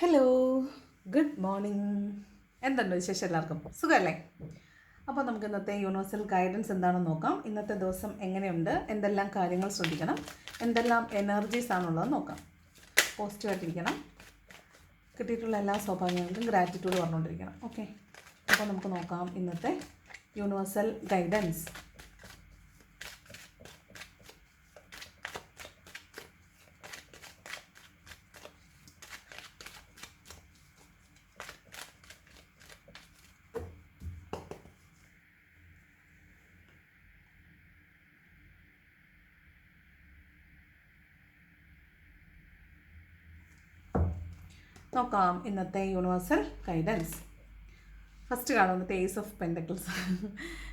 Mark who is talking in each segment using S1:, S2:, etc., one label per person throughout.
S1: Hello, good morning. എന്തുണ്ട് വിശേഷം? എല്ലാവർക്കും സുഖമല്ലേ? അപ്പോൾ നമുക്ക് ഇന്നത്തെ യൂണിവേഴ്സൽ ഗൈഡൻസ് എന്താണെന്ന് നോക്കാം. ഇന്നത്തെ ദിവസം എങ്ങനെയുണ്ട്, എന്തെല്ലാം കാര്യങ്ങൾ ശ്രദ്ധിക്കണം, എന്തെല്ലാം എനർജീസ് ആണുള്ളത് നോക്കാം. പോസിറ്റീവായിട്ടിരിക്കണം, കിട്ടിയിട്ടുള്ള എല്ലാ സൗഭാഗ്യങ്ങൾക്കും ഗ്രാറ്റിറ്റ്യൂഡ് പറഞ്ഞുകൊണ്ടിരിക്കണം. ഓക്കെ, അപ്പോൾ നമുക്ക് നോക്കാം ഇന്നത്തെ യൂണിവേഴ്സൽ ഗൈഡൻസ്. നോക്കാം ഇന്നത്തെ യൂണിവേഴ്സൽ ഗൈഡൻസ്. ഫസ്റ്റ് കാണുന്നത് ഏസ് ഓഫ് പെൻറ്റക്കിൾസ്.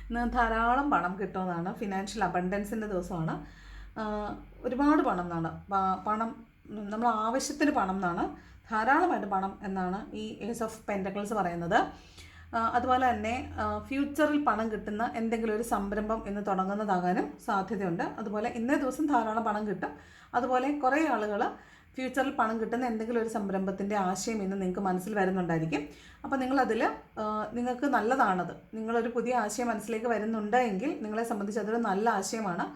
S1: ഇന്ന് ധാരാളം പണം കിട്ടുമെന്നാണ്. ഫിനാൻഷ്യൽ അബണ്ടൻസിൻ്റെ ദിവസമാണ്. ഒരുപാട് പണം എന്നാണ്, പണം നമ്മൾ ആവശ്യത്തിന് പണം എന്നാണ്, ധാരാളമായിട്ട് പണം എന്നാണ് ഈ ഏസ് ഓഫ് പെൻറ്റക്കിൾസ് പറയുന്നത്. അതുപോലെ തന്നെ ഫ്യൂച്ചറിൽ പണം കിട്ടുന്ന എന്തെങ്കിലും ഒരു സംരംഭം ഇന്ന് തുടങ്ങുന്നതാകാനും സാധ്യതയുണ്ട്. അതുപോലെ ഇന്നേ ദിവസം ധാരാളം പണം കിട്ടും. അതുപോലെ കുറേ ആളുകൾ ഫ്യൂച്ചറിൽ പണം കിട്ടുന്ന എന്തെങ്കിലും ഒരു സംരംഭത്തിൻ്റെ ആശയം ഇന്ന് നിങ്ങൾക്ക് മനസ്സിൽ വരുന്നുണ്ടായിരിക്കും. അപ്പോൾ നിങ്ങളതിൽ നിങ്ങൾക്ക് നല്ലതാണത്. നിങ്ങളൊരു പുതിയ ആശയം മനസ്സിലേക്ക് വരുന്നുണ്ട് എങ്കിൽ നിങ്ങളെ സംബന്ധിച്ച് അതൊരു നല്ല ആശയമാണ്.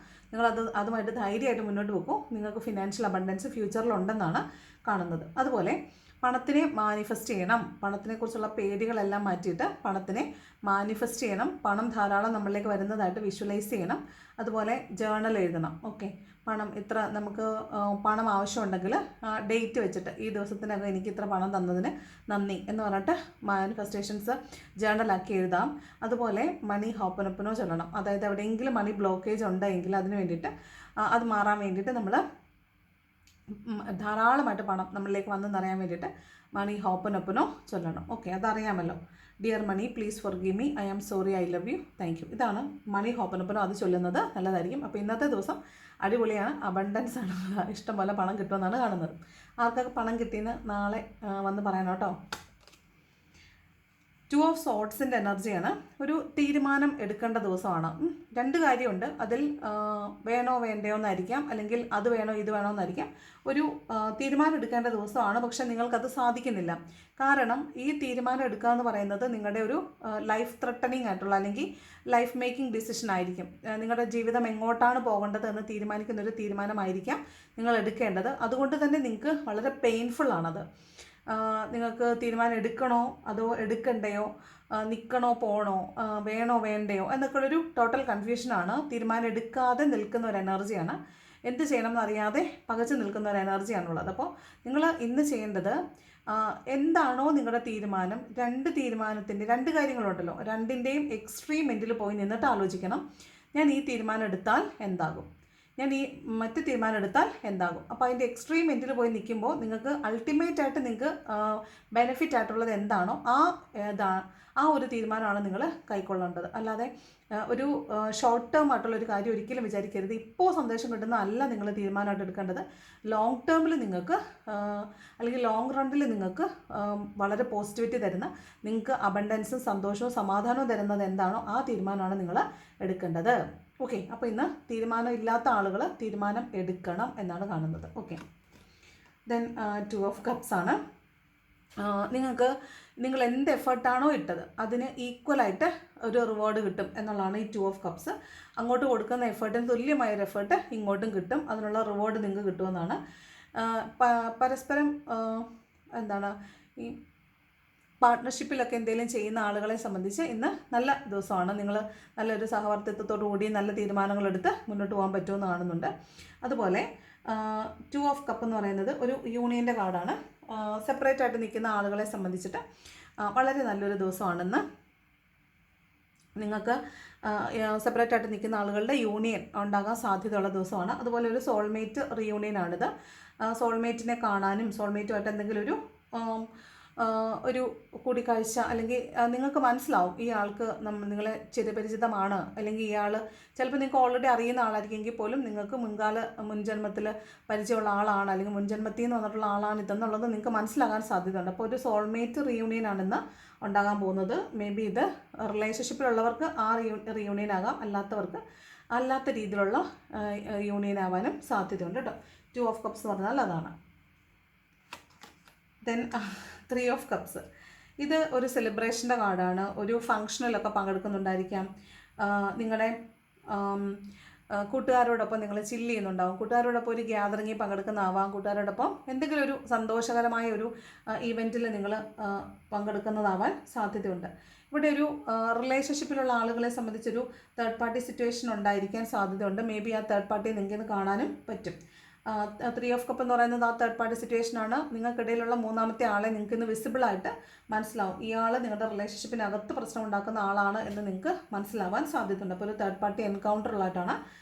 S1: അതുമായിട്ട് ധൈര്യമായിട്ട് മുന്നോട്ട് പോകും. നിങ്ങൾക്ക് ഫിനാൻഷ്യൽ അബണ്ടൻസ് ഫ്യൂച്ചറിലുണ്ടെന്നാണ് കാണുന്നത്. അതുപോലെ പണത്തിനെ മാനിഫെസ്റ്റ് ചെയ്യണം. പണത്തിനെക്കുറിച്ചുള്ള പേടികളെല്ലാം മാറ്റിയിട്ട് പണത്തിനെ മാനിഫെസ്റ്റ് ചെയ്യണം. പണം ധാരാളം നമ്മളിലേക്ക് വരുന്നതായിട്ട് വിഷ്വലൈസ് ചെയ്യണം. അതുപോലെ ജേർണൽ എഴുതണം. ഓക്കെ, പണം ഇത്ര നമുക്ക് പണം ആവശ്യമുണ്ടെങ്കിൽ ഡേറ്റ് വെച്ചിട്ട് ഈ ദിവസത്തിനകം എനിക്ക് ഇത്ര പണം തന്നതിന് നന്ദി എന്ന് പറഞ്ഞിട്ട് മാനിഫെസ്റ്റേഷൻസ് ജേർണലാക്കി എഴുതാം. അതുപോലെ മണി ഹോപ്പനൊപ്പനോ ചൊല്ലണം. അതായത് എവിടെയെങ്കിലും മണി ബ്ലോക്കേജ് ഉണ്ടെങ്കിൽ അതിന് വേണ്ടിയിട്ട് അത് മാറാൻ വേണ്ടിയിട്ട് നമ്മൾ ധാരാളമായിട്ട് പണം നമ്മളിലേക്ക് വന്നെന്നറിയാൻ വേണ്ടിയിട്ട് മണി ഹോപ്പനൊപ്പനോ ചൊല്ലണം. ഓക്കെ, അതറിയാമല്ലോ. Dear money, please forgive me, I am sorry, I love you, thank you. ഇതാണ് മണി ഹോപ്പനൊപ്പനോ. അത് ചൊല്ലുന്നത് നല്ലതായിരിക്കും. അപ്പോൾ ഇന്നത്തെ ദിവസം അടിപൊളിയാണ്, അബണ്ടൻസ് ആണ്, ഇഷ്ടംപോലെ പണം കിട്ടുമെന്നാണ് കാണുന്നത്. ആർക്കൊക്കെ പണം കിട്ടിയെന്ന് നാളെ വന്ന് പറയണം കേട്ടോ. 2 ഓഫ് സോർട്സിൻ്റെ എനർജിയാണ്. ഒരു തീരുമാനം എടുക്കേണ്ട ദിവസമാണ്. രണ്ട് കാര്യമുണ്ട്. അതിൽ വേണോ വേണ്ടയോ എന്നായിരിക്കാം, അല്ലെങ്കിൽ അത് വേണോ ഇത് വേണോ എന്നായിരിക്കാം. ഒരു തീരുമാനം എടുക്കേണ്ട ദിവസമാണ്. പക്ഷെ നിങ്ങൾക്കത് സാധിക്കുന്നില്ല. കാരണം ഈ തീരുമാനം എടുക്കുക എന്ന് പറയുന്നത് നിങ്ങളുടെ ഒരു ലൈഫ് ത്രെട്ടനിങ് ആയിട്ടുള്ള അല്ലെങ്കിൽ ലൈഫ് മേക്കിംഗ് ഡിസിഷൻ ആയിരിക്കും. നിങ്ങളുടെ ജീവിതം എങ്ങോട്ടാണ് പോകേണ്ടത് എന്ന് തീരുമാനിക്കുന്നൊരു തീരുമാനമായിരിക്കാം നിങ്ങൾ എടുക്കേണ്ടത്. അതുകൊണ്ട് തന്നെ നിങ്ങൾക്ക് വളരെ പെയിൻഫുള്ളാണത്. നിങ്ങൾക്ക് തീരുമാനം എടുക്കണോ അതോ എടുക്കണ്ടയോ, നിൽക്കണോ പോകണോ, വേണോ വേണ്ടയോ എന്നൊക്കെയുള്ളൊരു ടോട്ടൽ കൺഫ്യൂഷനാണ്. തീരുമാനം എടുക്കാതെ നിൽക്കുന്ന ഒരു എനർജിയാണ്. എന്ത് ചെയ്യണം എന്നറിയാതെ പകച്ചു നിൽക്കുന്ന ഒരു എനർജിയാണുള്ളത്. അപ്പോൾ നിങ്ങൾ ഇന്ന് ചെയ്യേണ്ടത് എന്താണോ നിങ്ങളുടെ തീരുമാനം, രണ്ട് കാര്യങ്ങളുണ്ടല്ലോ, രണ്ടിൻ്റെയും എക്സ്ട്രീം എൻഡിൽ പോയി നിന്നിട്ട് ആലോചിക്കണം. ഞാൻ ഈ തീരുമാനം എടുത്താൽ എന്താകും, ഞാൻ ഈ മറ്റ് തീരുമാനം എടുത്താൽ എന്താകും. അപ്പോൾ അതിൻ്റെ എക്സ്ട്രീം എൻഡിൽ പോയി നിൽക്കുമ്പോൾ നിങ്ങൾക്ക് അൾട്ടിമേറ്റായിട്ട് നിങ്ങൾക്ക് ബെനിഫിറ്റ് ആയിട്ടുള്ളത് എന്താണോ ആ ഒരു തീരുമാനമാണ് നിങ്ങൾ കൈക്കൊള്ളേണ്ടത്. അല്ലാതെ ഒരു ഷോർട്ട് ടേം ആയിട്ടുള്ളൊരു കാര്യം ഒരിക്കലും വിചാരിക്കരുത്. ഇപ്പോൾ സന്ദേശം കിട്ടുന്ന അല്ല നിങ്ങൾ തീരുമാനമായിട്ട് എടുക്കേണ്ടത്. ലോങ് ടേമിൽ നിങ്ങൾക്ക് അല്ലെങ്കിൽ ലോങ് റണ്ണിൽ നിങ്ങൾക്ക് വളരെ പോസിറ്റിവിറ്റി തരുന്ന, നിങ്ങൾക്ക് അബണ്ടൻസും സന്തോഷവും സമാധാനവും തരുന്നത് എന്താണോ ആ തീരുമാനമാണ് നിങ്ങൾ എടുക്കേണ്ടത്. ഓക്കെ, അപ്പോൾ ഇന്ന് തീരുമാനം ഇല്ലാത്ത ആളുകൾ തീരുമാനം എടുക്കണം എന്നാണ് കാണുന്നത്. ഓക്കെ, ദെൻ 2 ഓഫ് കപ്സ് ആണ്. നിങ്ങൾ എന്ത് എഫേർട്ടാണോ ഇട്ടത് അതിന് ഈക്വലായിട്ട് ഒരു റിവാർഡ് കിട്ടും എന്നുള്ളതാണ് ഈ 2 ഓഫ് കപ്സ്. അങ്ങോട്ട് കൊടുക്കുന്ന എഫേർട്ടിന് തുല്യമായൊരു എഫേർട്ട് ഇങ്ങോട്ടും കിട്ടും. അതിനുള്ള റിവാർഡ് നിങ്ങൾക്ക് കിട്ടുമെന്നാണ്. പരസ്പരം ഈ പാർട്ട്ണർഷിപ്പിലൊക്കെ എന്തെങ്കിലും ചെയ്യുന്ന ആളുകളെ സംബന്ധിച്ച് ഇന്ന് നല്ല ദിവസമാണ്. നിങ്ങൾ നല്ലൊരു സഹവർത്തിത്വത്തോടു കൂടി നല്ല തീരുമാനങ്ങളെടുത്ത് മുന്നോട്ട് പോകാൻ പറ്റുമെന്ന് കാണുന്നുണ്ട്. അതുപോലെ 2 ഓഫ് കപ്പ് എന്ന് പറയുന്നത് ഒരു യൂണിയൻ്റെ കാർഡാണ്. സെപ്പറേറ്റ് ആയിട്ട് നിൽക്കുന്ന ആളുകളെ സംബന്ധിച്ചിട്ട് വളരെ നല്ലൊരു ദിവസമാണെന്ന്. നിങ്ങൾക്ക് സെപ്പറേറ്റ് ആയിട്ട് നിൽക്കുന്ന ആളുകളുടെ യൂണിയൻ ഉണ്ടാകാൻ സാധ്യതയുള്ള ദിവസമാണ്. അതുപോലെ ഒരു സോൾമേറ്റ് റീയൂണിയനാണിത്. സോൾമേറ്റിനെ കാണാനും സോൾമേറ്റുമായിട്ട് എന്തെങ്കിലും ഒരു കൂടിക്കാഴ്ച, അല്ലെങ്കിൽ നിങ്ങൾക്ക് മനസ്സിലാവും ഈ ആൾക്ക് നിങ്ങളെ ചിരപരിചിതമാണ്, അല്ലെങ്കിൽ ഇയാൾ ചിലപ്പോൾ നിങ്ങൾക്ക് ഓൾറെഡി അറിയുന്ന ആളായിരിക്കുമെങ്കിൽ പോലും നിങ്ങൾക്ക് മുൻജന്മത്തിൽ പരിചയമുള്ള ആളാണ്, അല്ലെങ്കിൽ മുൻജന്മത്തിൽ നിന്ന് വന്നിട്ടുള്ള ആളാണ് ഇതെന്നുള്ളത് നിങ്ങൾക്ക് മനസ്സിലാകാൻ സാധ്യതയുണ്ട്. അപ്പോൾ ഒരു സോൾമേറ്റ് റീയൂണിയൻ ആണെന്ന് ഉണ്ടാകാൻ പോകുന്നത്. മേ ബി ഇത് റിലേഷൻഷിപ്പിലുള്ളവർക്ക് ആ റീയൂണിയൻ ആകാം, അല്ലാത്തവർക്ക് അല്ലാത്ത രീതിയിലുള്ള യൂണിയൻ ആവാനും സാധ്യതയുണ്ട് കേട്ടോ. 2 ഓഫ് കപ്സ് എന്ന് പറഞ്ഞാൽ അതാണ്. Then 3 of cups. ഇത് ഒരു സെലിബ്രേഷൻ്റെ കാർഡാണ്. ഒരു ഫങ്ഷനിലൊക്കെ പങ്കെടുക്കുന്നുണ്ടായിരിക്കാം. നിങ്ങളുടെ കൂട്ടുകാരോടൊപ്പം നിങ്ങൾ ചില്ല് ചെയ്യുന്നുണ്ടാവും. കൂട്ടുകാരോടൊപ്പം ഒരു ഗ്യാതറിങ്ങിൽ പങ്കെടുക്കുന്നതാവാം. കൂട്ടുകാരോടൊപ്പം എന്തെങ്കിലും ഒരു സന്തോഷകരമായ ഒരു ഇവൻറ്റിൽ നിങ്ങൾ പങ്കെടുക്കുന്നതാവാൻ സാധ്യതയുണ്ട്. ഇവിടെ ഒരു റിലേഷൻഷിപ്പിലുള്ള ആളുകളെ സംബന്ധിച്ചൊരു തേർഡ് പാർട്ടി സിറ്റുവേഷൻ ഉണ്ടായിരിക്കാൻ സാധ്യതയുണ്ട്. മേ ബി ആ തേർഡ് പാർട്ടിയെ നിങ്ങൾക്ക് കാണാനും പറ്റും. 3 ഓഫ് കപ്പ് എന്ന് പറയുന്നത് ആ തേർഡ് പാർട്ടി സിറ്റുവേഷനാണ്. നിങ്ങൾക്കിടയിലുള്ള മൂന്നാമത്തെ ആളെ നിങ്ങൾക്ക് ഇന്ന് വിസിബിളായിട്ട് മനസ്സിലാവും. ഇയാൾ നിങ്ങളുടെ റിലേഷൻഷിപ്പിനകത്ത് പ്രശ്നം ഉണ്ടാക്കുന്ന ആളാണ് എന്ന് നിങ്ങൾക്ക് മനസ്സിലാവാൻ സാധ്യതയുണ്ട്. അപ്പോൾ ഒരു തേർഡ് പാർട്ടി എൻകൗണ്ടറിലായിട്ടാണ്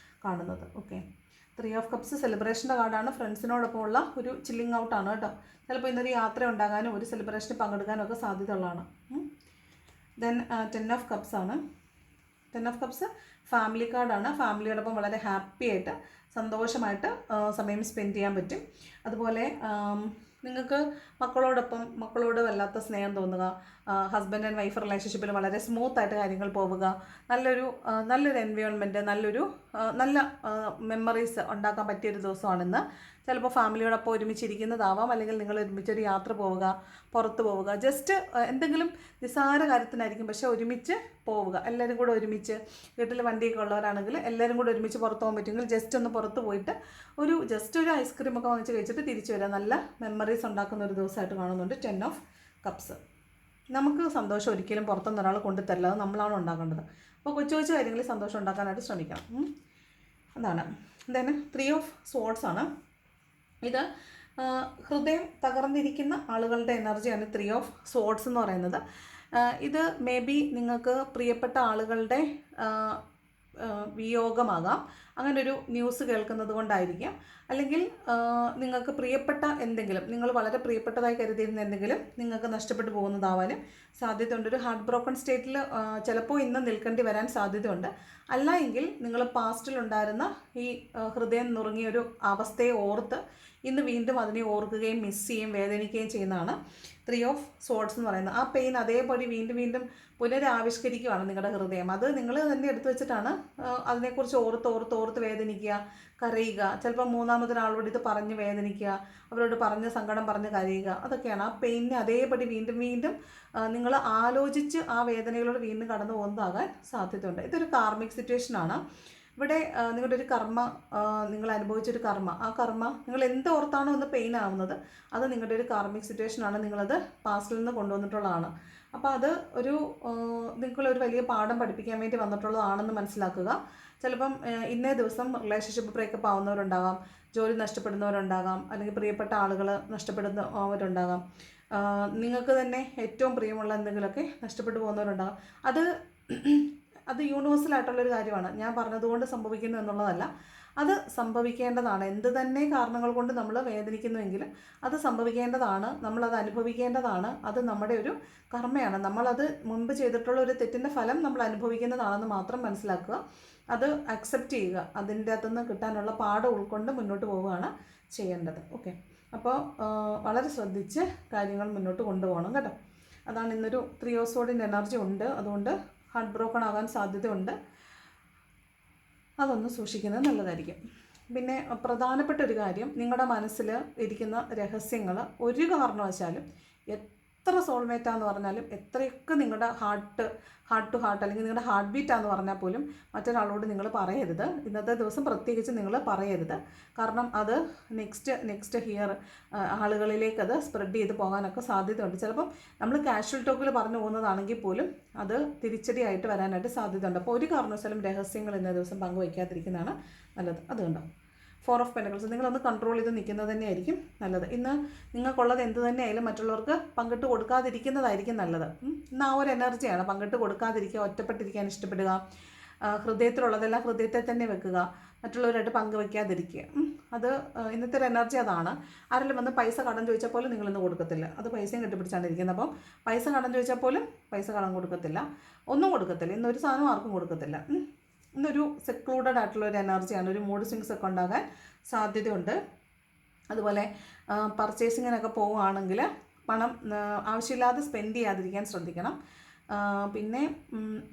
S1: കാണുന്നത്. ഓക്കെ, 3 ഓഫ് കപ്സ് സെലിബ്രേഷൻ്റെ കാർഡാണ്. ഫ്രണ്ട്സിനോടൊപ്പം ഉള്ള ഒരു ചില്ലിങ് ഔട്ടാണ് കേട്ടോ. ചിലപ്പോൾ ഇന്നൊരു യാത്ര ഉണ്ടാകാനും ഒരു സെലിബ്രേഷന് പങ്കെടുക്കാനും ഒക്കെ സാധ്യതയുള്ളതാണ്. ദെൻ 10 ഓഫ് കപ്സ് ആണ്. 10 ഓഫ് കപ്സ് ഫാമിലി കാർഡാണ്. ഫാമിലിയോടൊപ്പം വളരെ ഹാപ്പി ആയിട്ട് സന്തോഷമായിട്ട് സമയം സ്പെൻഡ് ചെയ്യാൻ പറ്റും. അതുപോലെ നിങ്ങൾക്ക് മക്കളോട് വല്ലാത്ത സ്നേഹം തോന്നുക, ഹസ്ബൻഡ് ആൻഡ് വൈഫ് റിലേഷൻഷിപ്പിൽ വളരെ സ്മൂത്തായിട്ട് കാര്യങ്ങൾ പോവുക, നല്ലൊരു എൻവയോൺമെൻറ്റ്, നല്ല മെമ്മറീസ് ഉണ്ടാക്കാൻ പറ്റിയൊരു ദിവസമാണിന്ന്. ചിലപ്പോൾ ഫാമിലിയോടൊപ്പം ഒരുമിച്ചിരിക്കുന്നതാവാം, അല്ലെങ്കിൽ നിങ്ങൾ ഒരുമിച്ചൊരു യാത്ര പോവുക, പുറത്ത് പോവുക, ജസ്റ്റ് എന്തെങ്കിലും നിസ്സാര കാര്യത്തിനായിരിക്കും, പക്ഷേ ഒരുമിച്ച് പോവുക. എല്ലാവരും കൂടെ ഒരുമിച്ച്, വീട്ടിൽ വണ്ടിയൊക്കെ ഉള്ളവരാണെങ്കിൽ എല്ലാവരും കൂടെ ഒരുമിച്ച് പുറത്ത് പോകാൻ പറ്റുമെങ്കിൽ ജസ്റ്റ് ഒന്ന് പുറത്ത് പോയിട്ട് ഒരു ഐസ്ക്രീമൊക്കെ വാങ്ങിച്ച് കഴിച്ചിട്ട് തിരിച്ചു വരാം. നല്ല മെമ്മറീസ് ഉണ്ടാക്കുന്ന ഒരു ദിവസമായിട്ട് കാണുന്നുണ്ട് 10 ഓഫ് കപ്സ്. നമുക്ക് സന്തോഷം ഒരിക്കലും പുറത്തുനിന്ന് ഒരാൾ കൊണ്ടുതരില്ല, അത് നമ്മളാണ് ഉണ്ടാക്കേണ്ടത്. അപ്പോൾ കൊച്ചു കാര്യങ്ങളിൽ സന്തോഷം ഉണ്ടാക്കാനായിട്ട് ശ്രമിക്കണം. അതാണ്. ദെൻ 3 ഓഫ് സ്വോർഡ്സ് ആണ്. ഇത് ഹൃദയം തകർന്നിരിക്കുന്ന ആളുകളുടെ എനർജിയാണ് 3 ഓഫ് സ്വോർഡ്സ് എന്ന് പറയുന്നത്. ഇത് മേ ബി നിങ്ങൾക്ക് പ്രിയപ്പെട്ട ആളുകളുടെ വിയോഗമാകാം, അങ്ങനൊരു ന്യൂസ് കേൾക്കുന്നത് കൊണ്ടായിരിക്കാം. അല്ലെങ്കിൽ നിങ്ങൾക്ക് പ്രിയപ്പെട്ട എന്തെങ്കിലും, നിങ്ങൾ വളരെ പ്രിയപ്പെട്ടതായി കരുതിയിരുന്ന എന്തെങ്കിലും നിങ്ങൾക്ക് നഷ്ടപ്പെട്ടു പോകുന്നതാവാനും സാധ്യതയുണ്ട്. ഒരു ഹാർട്ട് ബ്രോക്കൺ സ്റ്റേറ്റിൽ ചിലപ്പോൾ ഇന്ന് നിൽക്കേണ്ടി വരാൻ സാധ്യതയുണ്ട്. അല്ല എങ്കിൽ നിങ്ങൾ പാസ്റ്റിലുണ്ടായിരുന്ന ഈ ഹൃദയം നുറുങ്ങിയ ഒരു അവസ്ഥയെ ഓർത്ത് ഇന്ന് വീണ്ടും അതിനെ ഓർക്കുകയും മിസ് ചെയ്യുകയും വേദനിക്കുകയും ചെയ്യുന്നതാണ് 3 ഓഫ് സ്വോർഡ്സ് എന്ന് പറയുന്നത്. ആ പെയിൻ അതേപടി വീണ്ടും പുനരാവിഷ്കരിക്കുകയാണ് നിങ്ങളുടെ ഹൃദയം. അത് നിങ്ങൾ തന്നെ എടുത്തു വെച്ചിട്ടാണ് അതിനെക്കുറിച്ച് ഓർത്ത് വേദനിക്കുക, കരയുക. ചിലപ്പോൾ മൂന്നാമതൊരാളോട് ഇത് പറഞ്ഞ് വേദനിക്കുക, അവരോട് പറഞ്ഞ് സങ്കടം പറഞ്ഞ് കരയുക. അതൊക്കെയാണ് ആ പെയിനെ അതേപടി വീണ്ടും നിങ്ങൾ ആലോചിച്ച് ആ വേദനകളോട് വീണ്ടും കടന്നു പോകുന്നതാകാൻ സാധ്യതയുണ്ട്. ഇതൊരു കാർമിക് സിറ്റുവേഷനാണ്. ഇവിടെ നിങ്ങളുടെ ഒരു കർമ്മ, നിങ്ങൾ അനുഭവിച്ചൊരു കർമ്മ, ആ കർമ്മ നിങ്ങൾ ഓർത്താണോ ഒന്ന് പെയിൻ ആവുന്നത്, അത് നിങ്ങളുടെ ഒരു കാർമിക് സിറ്റുവേഷനാണ്. നിങ്ങളത് പാസ്റ്റിൽ നിന്ന് കൊണ്ടുവന്നിട്ടുള്ളതാണ്. അപ്പോൾ അത് നിങ്ങളൊരു വലിയ പാഠം പഠിപ്പിക്കാൻ വേണ്ടി വന്നിട്ടുള്ളതാണെന്ന് മനസ്സിലാക്കുക. ചിലപ്പം ഇന്നേ ദിവസം റിലേഷൻഷിപ്പ് ബ്രേക്കപ്പ് ആവുന്നവരുണ്ടാകാം, ജോലി നഷ്ടപ്പെടുന്നവരുണ്ടാകാം, അല്ലെങ്കിൽ പ്രിയപ്പെട്ട ആളുകൾ നഷ്ടപ്പെടുന്നവരുണ്ടാകാം, നിങ്ങൾക്ക് തന്നെ ഏറ്റവും പ്രിയമുള്ള എന്തെങ്കിലുമൊക്കെ നഷ്ടപ്പെട്ടു പോകുന്നവരുണ്ടാകാം. അത് യൂണിവേഴ്സലായിട്ടുള്ളൊരു കാര്യമാണ്. ഞാൻ പറഞ്ഞതുകൊണ്ട് സംഭവിക്കുന്നു എന്നുള്ളതല്ല, അത് സംഭവിക്കേണ്ടതാണ്. എന്ത് തന്നെ കാരണങ്ങൾ കൊണ്ട് നമ്മൾ വേദനിക്കുന്നുവെങ്കിലും അത് സംഭവിക്കേണ്ടതാണ്, നമ്മളത് അനുഭവിക്കേണ്ടതാണ്. അത് നമ്മുടെ ഒരു കർമ്മയാണ്. നമ്മളത് മുൻപ് ചെയ്തിട്ടുള്ള ഒരു തെറ്റിൻ്റെ ഫലം നമ്മൾ അനുഭവിക്കുന്നതാണെന്ന് മാത്രം മനസ്സിലാക്കുക. അത് അക്സെപ്റ്റ് ചെയ്യുക. അതിൻ്റെ അകത്തുനിന്ന് കിട്ടാനുള്ള പാഠം ഉൾക്കൊണ്ട് മുന്നോട്ട് പോവുകയാണ് ചെയ്യേണ്ടത്. ഓക്കെ, അപ്പോൾ വളരെ ശ്രദ്ധിച്ച് കാര്യങ്ങൾ മുന്നോട്ട് കൊണ്ടുപോകണം കേട്ടോ. അതാണ് ഇന്നൊരു 3 ഓഫ് സ്വോർഡിൻ്റെ എനർജി ഉണ്ട്. അതുകൊണ്ട് ഹാർട്ട് ബ്രോക്കൺ ആകാൻ സാധ്യതയുണ്ട്. അതൊന്ന് സൂക്ഷിക്കുന്നത് നല്ലതായിരിക്കും. പിന്നെ പ്രധാനപ്പെട്ട ഒരു കാര്യം, നിങ്ങളുടെ മനസ്സിൽ ഇരിക്കുന്ന രഹസ്യങ്ങൾ ഒരു കാരണവശാലും എത്ര സോൾമേറ്റാന്ന് പറഞ്ഞാലും, എത്രയൊക്കെ നിങ്ങളുടെ ഹാർട്ട് ടു ഹാർട്ട് അല്ലെങ്കിൽ നിങ്ങളുടെ ഹാർട്ട് ബീറ്റാന്ന് പറഞ്ഞാൽ പോലും മറ്റൊരാളോട് നിങ്ങൾ പറയരുത്. ഇന്നത്തെ ദിവസം പ്രത്യേകിച്ച് നിങ്ങൾ പറയരുത്. കാരണം അത് നെക്സ്റ്റ് ഹിയർ ആളുകളിലേക്ക് അത് സ്പ്രെഡ് ചെയ്ത് പോകാനൊക്കെ സാധ്യതയുണ്ട്. ചിലപ്പം നമ്മൾ കാഷ്വൽ ടോക്കിൽ പറഞ്ഞു പോകുന്നതാണെങ്കിൽ പോലും അത് തിരിച്ചടിയായിട്ട് വരാനായിട്ട് സാധ്യതയുണ്ട്. അപ്പോൾ ഒരു കാരണവശാലും രഹസ്യങ്ങൾ ഇന്നേ ദിവസം പങ്കുവയ്ക്കാതിരിക്കുന്നതാണ് നല്ലത്. അതുകൊണ്ടോ 4 ഓഫ് പെൻറ്റക്കിൾസ് നിങ്ങളൊന്ന് കൺട്രോൾ ചെയ്ത് നിൽക്കുന്നത് തന്നെയായിരിക്കും നല്ലത്. ഇന്ന് നിങ്ങൾക്കുള്ളത് എന്ത് തന്നെയായാലും മറ്റുള്ളവർക്ക് പങ്കിട്ട് കൊടുക്കാതിരിക്കുന്നതായിരിക്കും നല്ലത്. ഇന്ന് ആ ഒരു എനർജിയാണ്. പങ്കിട്ട് കൊടുക്കാതിരിക്കുക, ഒറ്റപ്പെട്ടിരിക്കാൻ ഇഷ്ടപ്പെടുക, ഹൃദയത്തിലുള്ളതെല്ലാം ഹൃദയത്തെ തന്നെ വെക്കുക, മറ്റുള്ളവരായിട്ട് പങ്കുവയ്ക്കാതിരിക്കുക. അത് ഇന്നത്തെ ഒരു എനർജി അതാണ്. ആരെങ്കിലും വന്ന് പൈസ കടം ചോദിച്ചാൽ പോലും നിങ്ങളിന്ന് കൊടുക്കത്തില്ല. അത് പൈസയും കെട്ടിപ്പിടിച്ചാണ് ഇരിക്കുന്നത്. അപ്പം പൈസ കടം ചോദിച്ചാൽ പോലും പൈസ കടം കൊടുക്കത്തില്ല, ഒന്നും കൊടുക്കത്തില്ല. ഇന്നൊരു സാധനം ആർക്കും കൊടുക്കത്തില്ല. ഇന്നൊരു സെക്ലൂഡഡ് ആയിട്ടുള്ളൊരു എനർജിയാണ്. ഒരു മൂഡ് സ്വിങ്സ് ഒക്കെ ഉണ്ടാകാൻ സാധ്യതയുണ്ട്. അതുപോലെ പർച്ചേസിങ്ങിനൊക്കെ പോവുകയാണെങ്കിൽ പണം ആവശ്യമില്ലാതെ സ്പെൻഡ് ചെയ്യാതിരിക്കാൻ ശ്രദ്ധിക്കണം. പിന്നെ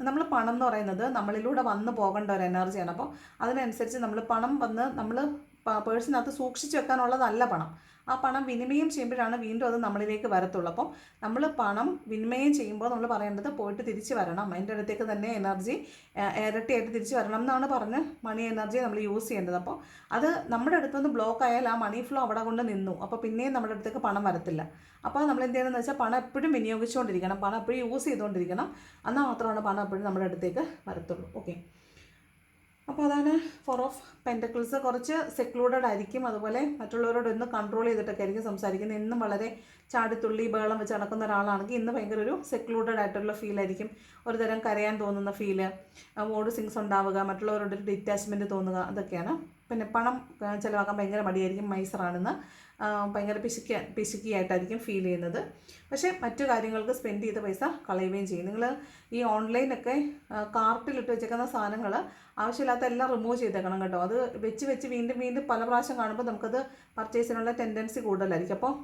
S1: നമ്മൾ പണം എന്ന് പറയുന്നത് നമ്മളിലൂടെ വന്നു പോകേണ്ട ഒരു എനർജിയാണ്. അപ്പോൾ അതിനനുസരിച്ച് നമ്മൾ പേഴ്സിനകത്ത് സൂക്ഷിച്ച് വെക്കാനുള്ളതല്ല പണം. ആ പണം വിനിമയം ചെയ്യുമ്പോഴാണ് വീണ്ടും അത് നമ്മളിലേക്ക് വരത്തുള്ളൂ. അപ്പം നമ്മൾ പണം വിനിമയം ചെയ്യുമ്പോൾ നമ്മൾ പറയേണ്ടത് പോയിട്ട് തിരിച്ച് വരണം, എൻ്റെ അടുത്തേക്ക് തന്നെ എനർജി ഇരട്ടിയായിട്ട് തിരിച്ച് വരണം എന്നാണ് പറഞ്ഞ് മണി എനർജി നമ്മൾ യൂസ് ചെയ്യേണ്ടത്. അപ്പോൾ അത് നമ്മുടെ അടുത്തുനിന്ന് ബ്ലോക്ക് ആയാൽ ആ മണി ഫ്ലോ അവിടെ കൊണ്ട് നിന്നു, അപ്പോൾ പിന്നെയും നമ്മുടെ അടുത്തേക്ക് പണം വരത്തില്ല. അപ്പോൾ നമ്മൾ എന്ത് ചെയ്യണമെന്ന് വെച്ചാൽ പണം എപ്പോഴും വിനിയോഗിച്ചുകൊണ്ടിരിക്കണം, പണം എപ്പോഴും യൂസ് ചെയ്തുകൊണ്ടിരിക്കണം. എന്നാൽ മാത്രമാണ് പണം എപ്പോഴും നമ്മുടെ അടുത്തേക്ക് വരത്തുള്ളൂ. ഓക്കെ, അപ്പോൾ അതാണ് 4 ഓഫ് പെൻറ്റക്കിൾസ്. കുറച്ച് സെക്ലൂഡഡ് ആയിരിക്കും, അതുപോലെ മറ്റുള്ളവരോട് ഒന്ന് കൺട്രോൾ ചെയ്തിട്ടൊക്കെ ആയിരിക്കും സംസാരിക്കുന്നത്. എന്നും വളരെ ചാടിത്തുള്ളി ബഹളം വെച്ച് നടക്കുന്ന ഒരാളാണെങ്കിൽ ഇന്ന് ഭയങ്കര ഒരു സെക്ലൂഡഡ് ആയിട്ടുള്ള ഫീലായിരിക്കും. ഒരു തരം കരയാൻ തോന്നുന്ന ഫീല്, മോഡ് സിങ്സ് ഉണ്ടാവുക, മറ്റുള്ളവരോടൊരു ഡിറ്റാച്ച്മെൻറ്റ് തോന്നുക, അതൊക്കെയാണ്. പിന്നെ പണം ചിലവാക്കാൻ ഭയങ്കര മടിയായിരിക്കും, മൈസറാണെന്ന് ഭയങ്കര പിശുക്കിയായിട്ടായിരിക്കും ഫീൽ ചെയ്യുന്നത്. പക്ഷേ മറ്റു കാര്യങ്ങൾക്ക് സ്പെൻഡ് ചെയ്ത പൈസ കളയുകയും ചെയ്യും. നിങ്ങൾ ഈ ഓൺലൈനൊക്കെ കാർട്ടിലിട്ട് വെച്ചേക്കുന്ന സാധനങ്ങൾ ആവശ്യമില്ലാത്ത എല്ലാം റിമൂവ് ചെയ്തേക്കണം കേട്ടോ. അത് വെച്ച് വീണ്ടും പല പ്രാവശ്യം കാണുമ്പോൾ നമുക്കത് പർച്ചേസിനുള്ള ടെൻഡൻസി കൂടുതലായിരിക്കും. അപ്പോൾ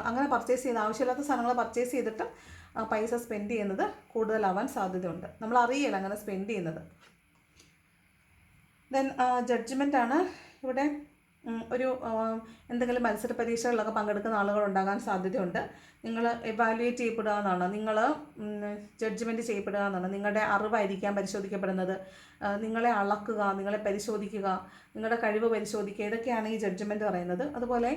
S1: അങ്ങനെ പർച്ചേസ് ചെയ്ത് ആവശ്യമില്ലാത്ത സാധനങ്ങൾ പർച്ചേസ് ചെയ്തിട്ട് പൈസ സ്പെൻഡ് ചെയ്യുന്നത് കൂടുതലാവാൻ സാധ്യതയുണ്ട്. നമ്മൾ അറിയില്ല അങ്ങനെ സ്പെൻഡ് ചെയ്യുന്നത്. ദെൻ ജഡ്ജ്മെൻ്റ് ആണ് ഇവിടെ. ഒരു എന്തെങ്കിലും മത്സര പരീക്ഷകളിലൊക്കെ പങ്കെടുക്കുന്ന ആളുകളുണ്ടാകാൻ സാധ്യതയുണ്ട്. നിങ്ങൾ എവാലുവേറ്റ് ചെയ്യപ്പെടുക എന്നാണ്, നിങ്ങൾ ജഡ്ജ്മെൻറ്റ് ചെയ്യപ്പെടുക എന്നാണ്. നിങ്ങളുടെ അറിവായിരിക്കാം പരിശോധിക്കപ്പെടുന്നത്, നിങ്ങളെ അളക്കുക, നിങ്ങളെ പരിശോധിക്കുക, നിങ്ങളുടെ കഴിവ് പരിശോധിക്കുക, ഇതൊക്കെയാണ് ഈ ജഡ്ജ്മെൻറ്റ് പറയുന്നത്. അതുപോലെ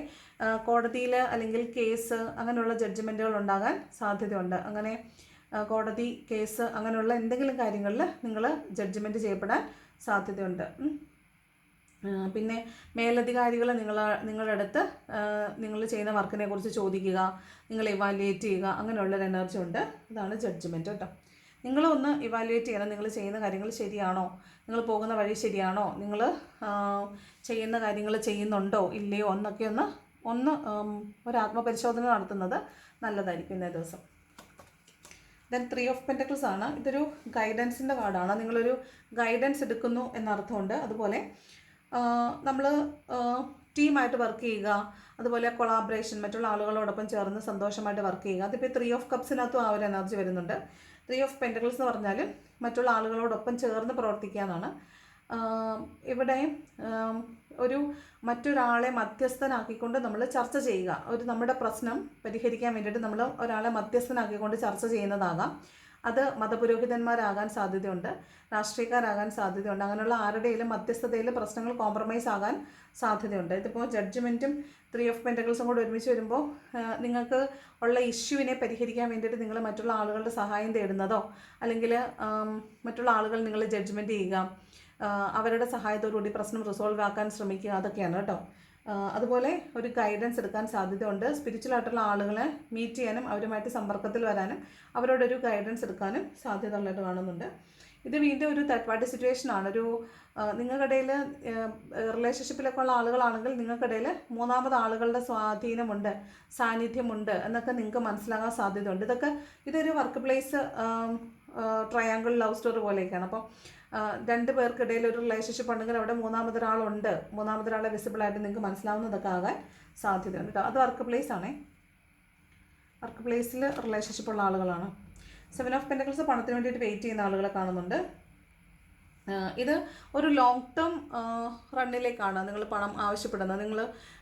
S1: കോടതിയിൽ അല്ലെങ്കിൽ കേസ് അങ്ങനെയുള്ള ജഡ്ജ്മെൻറ്റുകൾ ഉണ്ടാകാൻ സാധ്യതയുണ്ട്. അങ്ങനെ കോടതി, കേസ് അങ്ങനെയുള്ള എന്തെങ്കിലും കാര്യങ്ങളിൽ നിങ്ങൾ ജഡ്ജ്മെൻറ്റ് ചെയ്യപ്പെടാൻ സാധ്യതയുണ്ട്. പിന്നെ മേലധികാരികൾ നിങ്ങളുടെ അടുത്ത് നിങ്ങൾ ചെയ്യുന്ന വർക്കിനെ കുറിച്ച് ചോദിക്കുക, നിങ്ങൾ ഇവാലുവേറ്റ് ചെയ്യുക, അങ്ങനെയുള്ളൊരു എനർജി ഉണ്ട്. അതാണ് ജഡ്ജ്മെൻറ്റ് കേട്ടോ. നിങ്ങളൊന്ന് ഇവാലുവേറ്റ് ചെയ്യണം, നിങ്ങൾ ചെയ്യുന്ന കാര്യങ്ങൾ ശരിയാണോ, നിങ്ങൾ പോകുന്ന വഴി ശരിയാണോ, നിങ്ങൾ ചെയ്യുന്ന കാര്യങ്ങൾ ചെയ്യുന്നുണ്ടോ ഇല്ലയോ എന്നൊക്കെ ഒന്ന് ഒരു ആത്മപരിശോധന നടത്തുന്നത് നല്ലതായിരിക്കും ഇന്നേ ദിവസം. ദെൻ 3 ഓഫ് പെൻറ്റക്കിൾസ് ആണ്. ഇതൊരു ഗൈഡൻസിൻ്റെ കാർഡാണ്. നിങ്ങളൊരു ഗൈഡൻസ് എടുക്കുന്നു എന്നർത്ഥമുണ്ട്. അതുപോലെ നമ്മൾ ടീമായിട്ട് വർക്ക് ചെയ്യുക, അതുപോലെ കൊളാബറേഷൻ, മറ്റുള്ള ആളുകളോടൊപ്പം ചേർന്ന് സന്തോഷമായിട്ട് വർക്ക് ചെയ്യുക. അതിപ്പോൾ 3 ഓഫ് കപ്സിനകത്തും ആ ഒരു എനർജി വരുന്നുണ്ട്. 3 ഓഫ് പെൻറ്റക്കിൾസ് എന്ന് പറഞ്ഞാൽ മറ്റുള്ള ആളുകളോടൊപ്പം ചേർന്ന് പ്രവർത്തിക്കുക എന്നാണ്. ഇവിടെ ഒരു മറ്റൊരാളെ മധ്യസ്ഥനാക്കിക്കൊണ്ട് നമ്മൾ ചർച്ച ചെയ്യുക, നമ്മുടെ പ്രശ്നം പരിഹരിക്കാൻ വേണ്ടിയിട്ട് നമ്മൾ ഒരാളെ മധ്യസ്ഥനാക്കിക്കൊണ്ട് ചർച്ച ചെയ്യുന്നതാകാം. അത് മതപുരോഹിതന്മാരാകാൻ സാധ്യതയുണ്ട്, രാഷ്ട്രീയക്കാരാകാൻ സാധ്യതയുണ്ട്. അങ്ങനെയുള്ള ആരുടെയും മധ്യസ്ഥതയിൽ പ്രശ്നങ്ങൾ കോംപ്രമൈസ് ആകാൻ സാധ്യതയുണ്ട്. ഇതിപ്പോൾ ജഡ്ജ്മെൻറ്റും 3 ഓഫ് പെൻറ്റക്കിൾസും കൂടെ ഒരുമിച്ച് വരുമ്പോൾ നിങ്ങൾക്ക് ഉള്ള ഇഷ്യൂവിനെ പരിഹരിക്കാൻ വേണ്ടിയിട്ട് നിങ്ങൾ മറ്റുള്ള ആളുകളുടെ സഹായം തേടുന്നതോ, അല്ലെങ്കിൽ മറ്റുള്ള ആളുകൾ നിങ്ങൾ ജഡ്ജ്മെൻറ്റ് ചെയ്യുക, അവരുടെ സഹായത്തോടുകൂടി പ്രശ്നം റിസോൾവ് ആക്കാൻ ശ്രമിക്കുക, അതൊക്കെയാണ് കേട്ടോ. അതുപോലെ ഒരു ഗൈഡൻസ് എടുക്കാൻ സാധ്യതയുണ്ട്. സ്പിരിച്വലായിട്ടുള്ള ആളുകളെ മീറ്റ് ചെയ്യാനും അവരുമായിട്ട് സമ്പർക്കത്തിൽ വരാനും അവരോടൊരു ഗൈഡൻസ് എടുക്കാനും സാധ്യത ഉള്ളതായിട്ട് കാണുന്നുണ്ട്. ഇത് വീണ്ടും ഒരു തേർഡ് പാർട്ടി സിറ്റുവേഷനാണ്. ഒരു നിങ്ങൾക്കിടയിൽ റിലേഷൻഷിപ്പിലൊക്കെ ഉള്ള ആളുകളാണെങ്കിൽ നിങ്ങൾക്കിടയിൽ മൂന്നാമത് ആളുകളുടെ സ്വാധീനമുണ്ട്, സാന്നിധ്യമുണ്ട് എന്നൊക്കെ നിങ്ങൾക്ക് മനസ്സിലാകാൻ സാധ്യതയുണ്ട്. ഇതൊരു work place triangle love story പോലെയൊക്കെയാണ്. അപ്പം 2 പേർക്കിടയിൽ ഒരു റിലേഷൻഷിപ്പ് ഉണ്ടെങ്കിൽ അവിടെ മൂന്നാമതൊരാളുണ്ട്, മൂന്നാമതൊരാളെ വിസിബിളായിട്ട് നിങ്ങൾക്ക് മനസ്സിലാവുന്നതൊക്കെ ആകാൻ സാധ്യതയുണ്ട് കേട്ടോ. അത് വർക്ക് പ്ലേസ് ആണേ. വർക്ക് പ്ലേസിൽ റിലേഷൻഷിപ്പ് ഉള്ള ആളുകളാണ്. 7 ഓഫ് പെൻറ്റക്കിൾസ് പണത്തിന് വേണ്ടിയിട്ട് വെയിറ്റ് ചെയ്യുന്ന ആളുകളെ കാണുന്നുണ്ട്. ഇത് ഒരു ലോങ് ടേം റണ്ണിലേക്കാണ് നിങ്ങൾ പണം ആവശ്യപ്പെടുന്നത്. നിങ്ങൾ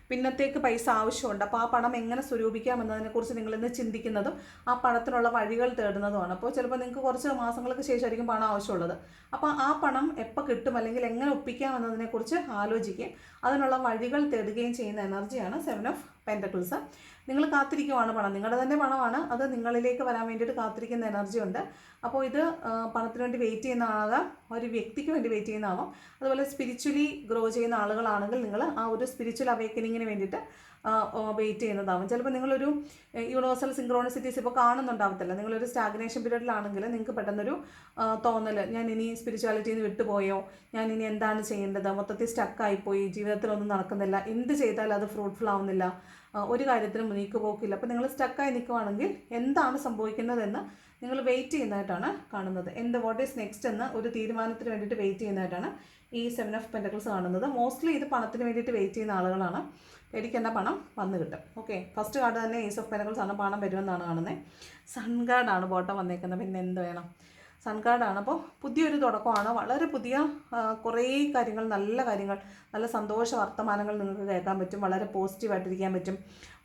S1: പിന്നത്തേക്ക് പൈസ ആവശ്യമുണ്ട്. അപ്പോൾ ആ പണം എങ്ങനെ സ്വരൂപിക്കാം എന്നതിനെക്കുറിച്ച് നിങ്ങളിന്ന് ചിന്തിക്കുന്നതും ആ പണത്തിനുള്ള വഴികൾ തേടുന്നതുമാണ്. അപ്പോൾ ചിലപ്പോൾ നിങ്ങൾക്ക് കുറച്ച് മാസങ്ങൾക്ക് ശേഷമായിരിക്കും പണം ആവശ്യമുള്ളത്. അപ്പോൾ ആ പണം എപ്പോൾ കിട്ടും അല്ലെങ്കിൽ എങ്ങനെ ഒപ്പിക്കാം എന്നതിനെക്കുറിച്ച് ആലോചിക്കുകയും അതിനുള്ള വഴികൾ തേടുകയും ചെയ്യുന്ന എനർജിയാണ് 7 ഓഫ് പെൻറ്റക്കിൾസ്. നിങ്ങൾ കാത്തിരിക്കുവാണ് പണം, നിങ്ങളുടെ തന്നെ പണമാണ്, അത് നിങ്ങളിലേക്ക് വരാൻ വേണ്ടിയിട്ട് കാത്തിരിക്കുന്ന എനർജി ഉണ്ട്. അപ്പോൾ ഇത് പണത്തിന് വേണ്ടി വെയിറ്റ് ചെയ്യുന്ന ആകാം, ഒരു വ്യക്തിക്ക് വേണ്ടി വെയിറ്റ് ചെയ്യുന്ന ആവാം. അതുപോലെ സ്പിരിച്വലി ഗ്രോ ചെയ്യുന്ന ആളുകളാണെങ്കിൽ നിങ്ങൾ ആ ഒരു സ്പിരിച്വൽ അവേക്കനിങ്ങിന് വേണ്ടിയിട്ട് വെയിറ്റ് ചെയ്യുന്നതാവും. ചിലപ്പോൾ നിങ്ങളൊരു യൂണിവേഴ്സൽ സിങ്ക്രോണിസിറ്റീസ് ഇപ്പോൾ കാണുന്നുണ്ടാവത്തില്ല. നിങ്ങളൊരു സ്റ്റാഗ്നേഷൻ പീരീഡിലാണെങ്കിൽ നിങ്ങൾക്ക് പെട്ടെന്നൊരു തോന്നൽ, ഞാൻ ഇനി സ്പിരിച്വാലിറ്റിയിൽ നിന്ന് വിട്ടുപോയോ, ഞാൻ ഇനി എന്താണ് ചെയ്യേണ്ടത്, മൊത്തത്തിൽ സ്റ്റക്കായിപ്പോയി, ജീവിതത്തിലൊന്നും നടക്കുന്നില്ല, എന്ത് ചെയ്താലും അത് ഫ്രൂട്ട്ഫുൾ ആവുന്നില്ല, ഒരു കാര്യത്തിനും നീക്ക് പോക്കില്ല. അപ്പോൾ നിങ്ങൾ സ്റ്റക്കായി നിൽക്കുവാണെങ്കിൽ എന്താണ് സംഭവിക്കുന്നതെന്ന് നിങ്ങൾ വെയിറ്റ് ചെയ്യുന്നതായിട്ടാണ് കാണുന്നത്. വാട്ട് ഈസ് നെക്സ്റ്റ് എന്ന് ഒരു തീരുമാനത്തിന് വേണ്ടിയിട്ട് വെയിറ്റ് ചെയ്യുന്നതായിട്ടാണ് ഈ 7 ഓഫ് പെൻറ്റക്കിൾസ് കാണുന്നത്. മോസ്റ്റ്ലി ഇത് പണത്തിന് വേണ്ടിയിട്ട് വെയിറ്റ് ചെയ്യുന്ന ആളുകളാണ്. പേടിക്കേണ്ട, പണം വന്ന് കിട്ടും. ഓക്കെ, ഫസ്റ്റ് കാർഡ് തന്നെ ഏസ് ഓഫ് പെൻറ്റക്കിൾസ് ആണ്, പണം വരുമെന്നാണ് കാണുന്നത്. സൺ കാർഡാണ് ബോട്ടം വന്നേക്കുന്നത്. പിന്നെ എന്ത് വേണം, സൺ കാർഡാണ്. അപ്പോൾ പുതിയൊരു തുടക്കമാണ്. വളരെ പുതിയ കുറേ കാര്യങ്ങൾ, നല്ല കാര്യങ്ങൾ, നല്ല സന്തോഷ വർത്തമാനങ്ങൾ നിങ്ങൾക്ക് കേൾക്കാൻ പറ്റും. വളരെ പോസിറ്റീവായിട്ടിരിക്കാൻ പറ്റും,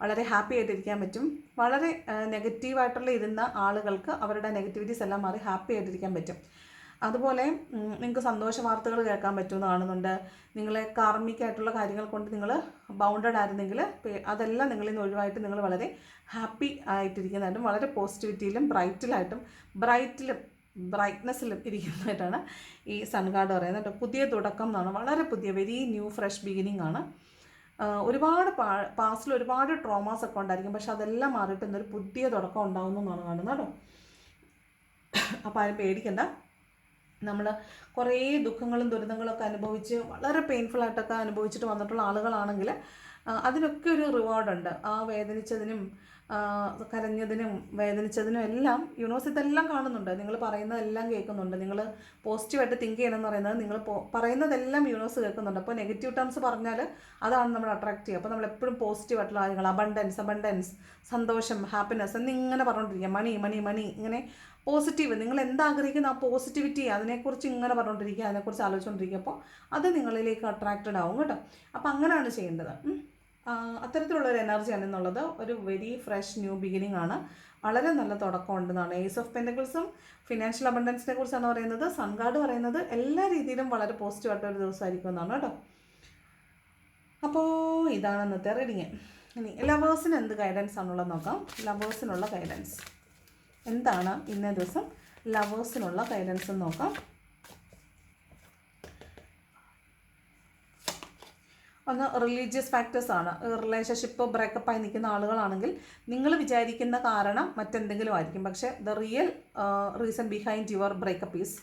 S1: വളരെ ഹാപ്പി ആയിട്ടിരിക്കാൻ പറ്റും. വളരെ നെഗറ്റീവായിട്ടുള്ള ഇരുന്ന ആളുകൾക്ക് അവരുടെ നെഗറ്റിവിറ്റീസ് എല്ലാം മാറി ഹാപ്പി ആയിട്ടിരിക്കാൻ പറ്റും. അതുപോലെ നിങ്ങൾക്ക് സന്തോഷ വാർത്തകൾ കേൾക്കാൻ പറ്റുമെന്ന് കാണുന്നുണ്ട്. നിങ്ങളെ കാർമിക്കായിട്ടുള്ള കാര്യങ്ങൾ കൊണ്ട് നിങ്ങൾ ബൗണ്ടഡ് ആയിരുന്നെങ്കിൽ അതെല്ലാം നിങ്ങളിൽ നിന്ന് ഒഴിവായിട്ട് നിങ്ങൾ വളരെ ഹാപ്പി ആയിട്ടിരിക്കുന്നതായിട്ടും വളരെ പോസിറ്റിവിറ്റിയിലും ബ്രൈറ്റ്നെസ്സിലും ഇരിക്കുന്നതായിട്ടാണ് ഈ സൺ കാർഡ് പറയുന്നത്. പുതിയ തുടക്കം എന്നാണ്. വളരെ പുതിയ, വെരി ന്യൂ ഫ്രഷ് ബിഗിനിങ് ആണ്. ഒരുപാട് പാസ്റ്റിൽ ഒരുപാട് ട്രോമാസ് ഒക്കെ ഉണ്ടായിരിക്കും, പക്ഷെ അതെല്ലാം മാറിയിട്ട് ഇന്നൊരു പുതിയ തുടക്കം ഉണ്ടാകുന്നു എന്നാണ് കാണുന്നത് കേട്ടോ. അപ്പോൾ ആരും പേടിക്കണ്ട. നമ്മൾ കുറേ ദുഃഖങ്ങളും ദുരിതങ്ങളൊക്കെ അനുഭവിച്ച് വളരെ പെയിൻഫുള്ളായിട്ടൊക്കെ അനുഭവിച്ചിട്ട് വന്നിട്ടുള്ള ആളുകളാണെങ്കിൽ അതിനൊക്കെ ഒരു റിവാർഡുണ്ട്. ആ വേദനിച്ചതിനും കരഞ്ഞതിനും വേദനിച്ചതിനും എല്ലാം യൂണിവേഴ്സ് ഇതെല്ലാം കാണുന്നുണ്ട്. നിങ്ങൾ പറയുന്നതെല്ലാം കേൾക്കുന്നുണ്ട്. നിങ്ങൾ പോസിറ്റീവായിട്ട് തിങ്ക് ചെയ്യണമെന്ന് പറയുന്നത് നിങ്ങൾ പറയുന്നതെല്ലാം യൂണിവേഴ്സ് കേൾക്കുന്നുണ്ട്. അപ്പോൾ നെഗറ്റീവ് ടേംസ് പറഞ്ഞാൽ അതാണ് നമ്മൾ അട്രാക്ട് ചെയ്യുക. അപ്പോൾ നമ്മൾ എപ്പോഴും പോസിറ്റീവായിട്ടുള്ള കാര്യങ്ങൾ, അബണ്ടൻസ്, സന്തോഷം, ഹാപ്പിനെസ് എന്നിങ്ങനെ പറഞ്ഞുകൊണ്ടിരിക്കുക. മണി ഇങ്ങനെ പോസിറ്റീവ്, നിങ്ങൾ എന്താഗ്രഹിക്കുന്ന ആ പോസിറ്റിവിറ്റി അതിനെക്കുറിച്ച് ഇങ്ങനെ പറഞ്ഞുകൊണ്ടിരിക്കുക, അതിനെക്കുറിച്ച് ആലോചിച്ചുകൊണ്ടിരിക്കുക. അപ്പോൾ അത് നിങ്ങളിലേക്ക് അട്രാക്റ്റഡ് ആവും കേട്ടോ. അപ്പോൾ അങ്ങനെയാണ് ചെയ്യേണ്ടത്. അത്തരത്തിലുള്ളൊരു എനർജിയാണ് എന്നുള്ളത്. ഒരു വെരി ഫ്രഷ് ന്യൂ ബിഗിനിങ് ആണ്. വളരെ നല്ല തുടക്കം ഉണ്ടെന്നാണ്. ഏസ് ഓഫ് പെൻറ്റക്കിൾസും ഫിനാൻഷ്യൽ അബണ്ടൻസിനെ കുറിച്ചാണ് പറയുന്നത്. സൺ കാർഡ് പറയുന്നത് എല്ലാ രീതിയിലും വളരെ പോസിറ്റീവായിട്ടൊരു ദിവസമായിരിക്കും എന്നാണ് കേട്ടോ. അപ്പോൾ ഇതാണ് ഇന്നത്തെ റീഡിങ്. ഇനി ലവേഴ്സിന് എന്ത് ഗൈഡൻസ് ആണുള്ളത് നോക്കാം. ലവേഴ്സിനുള്ള ഗൈഡൻസ് എന്താണ് ഇന്നേ ദിവസം ലവേഴ്സിനുള്ള ഗൈഡൻസ് എന്ന് നോക്കാം. ഒന്ന് റിലീജിയസ് ഫാക്ടേഴ്സ് ആണ്. റിലേഷൻഷിപ്പ് ബ്രേക്കപ്പായി നിൽക്കുന്ന ആളുകളാണെങ്കിൽ നിങ്ങൾ വിചാരിക്കുന്ന കാരണം മറ്റെന്തെങ്കിലും ആയിരിക്കും, പക്ഷേ the real reason behind your breakup is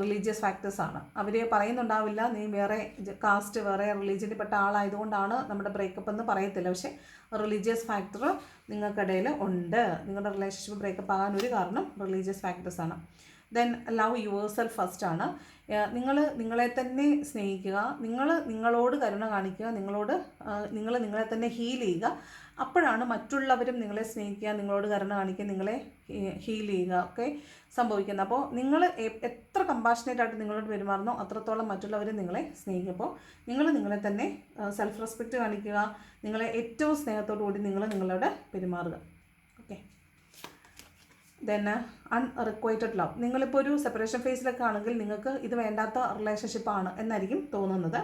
S1: religious factors ആണ്. അവർ പറയുന്നുണ്ടാവില്ല നീ വേറെ കാസ്റ്റ്, വേറെ റിലീജിയനിൽ പെട്ട ആളായതുകൊണ്ടാണ് നമ്മുടെ ബ്രേക്കപ്പ് എന്ന് പറയത്തില്ല, പക്ഷേ റിലീജിയസ് ഫാക്ടർ നിങ്ങൾക്കിടയിൽ ഉണ്ട്. നിങ്ങളുടെ റിലേഷൻഷിപ്പ് ബ്രേക്കപ്പ് ആകാൻ ഒരു കാരണം റിലീജിയസ് ഫാക്ടേഴ്സ് ആണ്. Then love your self first ആണ്. നിങ്ങളെ തന്നെ സ്നേഹിക്കുക, നിങ്ങളോട് കരുണ കാണിക്കുക, നിങ്ങളെ തന്നെ ഹീൽ ചെയ്യുക. അപ്പോഴാണ് മറ്റുള്ളവരും നിങ്ങളെ സ്നേഹിക്കുക, നിങ്ങളോട് കരുണ കാണിക്കുക, നിങ്ങളെ ഹീൽ ചെയ്യുക ഒക്കെ സംഭവിക്കുന്നത്. അപ്പോൾ നിങ്ങൾ എത്ര കമ്പാഷനേറ്റ് ആയിട്ട് നിങ്ങളോട് പെരുമാറുന്നോ അത്രത്തോളം മറ്റുള്ളവരും നിങ്ങളെ സ്നേഹിക്കും. അപ്പോൾ നിങ്ങളെ തന്നെ സെൽഫ് റെസ്പെക്റ്റ് കാണിക്കുക, നിങ്ങളെ ഏറ്റവും സ്നേഹത്തോടു കൂടി നിങ്ങളോട് പെരുമാറുക. ഓക്കെ. Then അൺറിക്വൈറ്റഡ് love. നിങ്ങളിപ്പോൾ ഒരു സെപ്പറേഷൻ ഫേസിലൊക്കെ ആണെങ്കിൽ നിങ്ങൾക്ക് ഇത് വേണ്ടാത്ത റിലേഷൻഷിപ്പാണ് എന്നായിരിക്കും തോന്നുന്നത്.